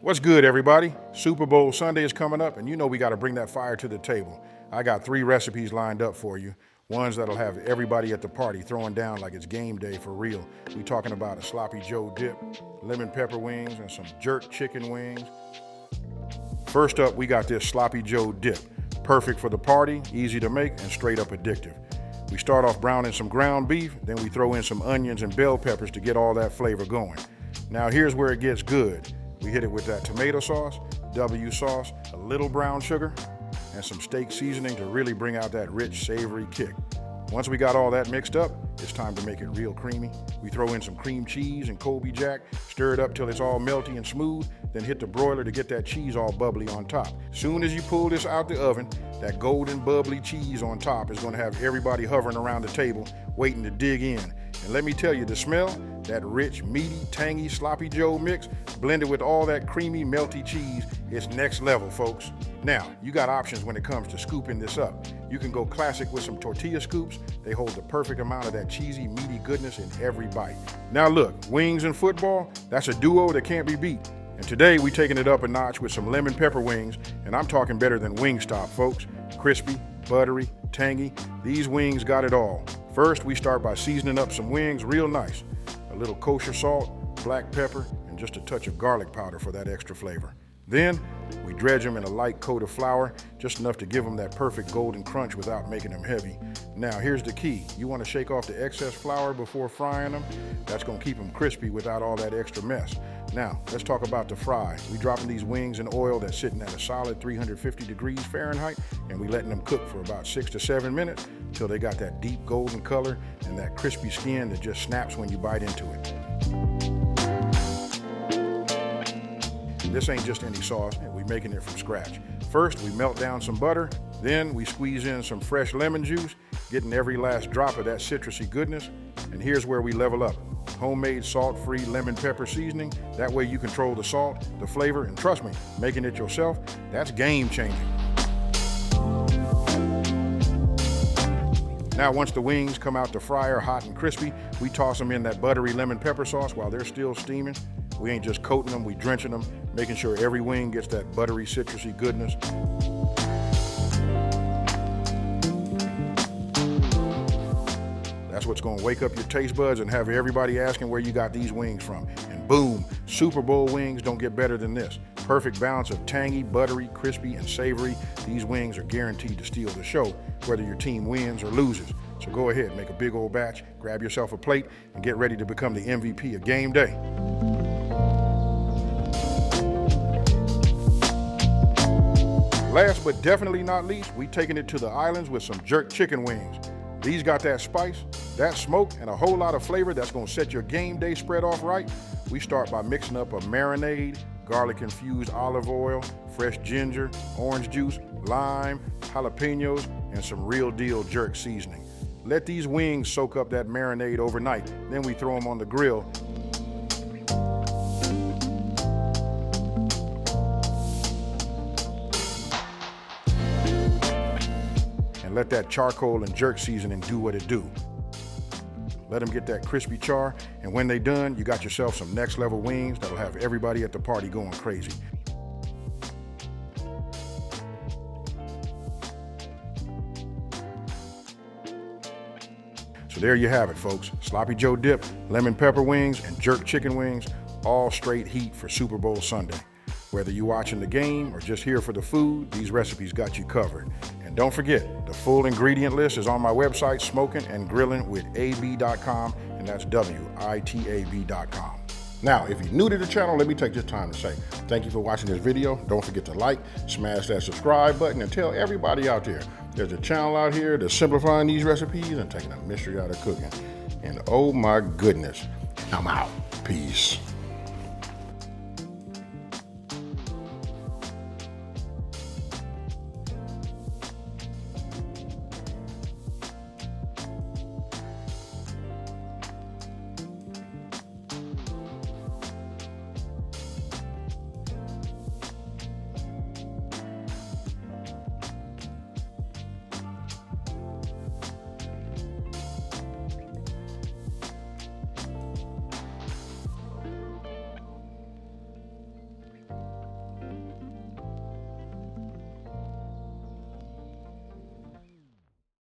What's good, everybody? Super Bowl Sunday is coming up, and you know we got to bring that fire to the table. I got 3 recipes lined up for you. Ones that'll have everybody at the party throwing down like it's game day for real. We talking about a sloppy Joe dip, lemon pepper wings, and some jerk chicken wings. First up, we got this sloppy Joe dip. Perfect for the party, easy to make, and straight up addictive. We start off browning some ground beef, then we throw in some onions and bell peppers to get all that flavor going. Now here's where it gets good. We hit it with that tomato sauce, W sauce, a little brown sugar, and some steak seasoning to really bring out that rich, savory kick. Once we got all that mixed up, it's time to make it real creamy. We throw in some cream cheese and Colby Jack, stir it up till it's all melty and smooth, then hit the broiler to get that cheese all bubbly on top. Soon as you pull this out the oven, that golden bubbly cheese on top is gonna have everybody hovering around the table, waiting to dig in. And let me tell you, the smell, that rich, meaty, tangy, sloppy Joe mix, blended with all that creamy, melty cheese, it's next level, folks. Now, you got options when it comes to scooping this up. You can go classic with some tortilla scoops. They hold the perfect amount of that cheesy, meaty goodness in every bite. Now look, wings and football, that's a duo that can't be beat. And today, we taking it up a notch with some lemon pepper wings, and I'm talking better than Wingstop, folks. Crispy, buttery, tangy, these wings got it all. First, we start by seasoning up some wings real nice. A little kosher salt, black pepper, and just a touch of garlic powder for that extra flavor. Then, we dredge them in a light coat of flour, just enough to give them that perfect golden crunch without making them heavy. Now, here's the key. You want to shake off the excess flour before frying them. That's going to keep them crispy without all that extra mess. Now, let's talk about the fry. We dropping these wings in oil that's sitting at a solid 350 degrees Fahrenheit, and we letting them cook for about 6 to 7 minutes till they got that deep golden color and that crispy skin that just snaps when you bite into it. This ain't just any sauce, we're making it from scratch. First, we melt down some butter, then we squeeze in some fresh lemon juice, getting every last drop of that citrusy goodness. And here's where we level up. Homemade salt-free lemon pepper seasoning. That way you control the salt, the flavor, and trust me, making it yourself, that's game-changing. Now, once the wings come out the fryer hot and crispy, we toss them in that buttery lemon pepper sauce while they're still steaming. We ain't just coating them, we drenching them, making sure every wing gets that buttery, citrusy goodness. That's what's gonna wake up your taste buds and have everybody asking where you got these wings from. And boom, Super Bowl wings don't get better than this. Perfect balance of tangy, buttery, crispy, and savory. These wings are guaranteed to steal the show, whether your team wins or loses. So go ahead, make a big old batch, grab yourself a plate, and get ready to become the MVP of game day. Last but definitely not least, we taking it to the islands with some jerk chicken wings. These got that spice, that smoke, and a whole lot of flavor that's gonna set your game day spread off right. We start by mixing up a marinade, garlic-infused olive oil, fresh ginger, orange juice, lime, jalapenos, and some real deal jerk seasoning. Let these wings soak up that marinade overnight, then we throw them on the grill. And let that charcoal and jerk seasoning do what it do. Let them get that crispy char, and when they done, you got yourself some next level wings that'll have everybody at the party going crazy. So there you have it, folks. Sloppy Joe dip, lemon pepper wings, and jerk chicken wings, all straight heat for Super Bowl Sunday. Whether you're watching the game or just here for the food, these recipes got you covered. And don't forget, the full ingredient list is on my website, Smokin and Grillin with ab.com, and that's WITAB.com. Now, if you're new to the channel, let me take this time to say thank you for watching this video. Don't forget to like, smash that subscribe button, and tell everybody out there there's a channel out here that's simplifying these recipes and taking the mystery out of cooking. And oh my goodness, I'm out. Peace.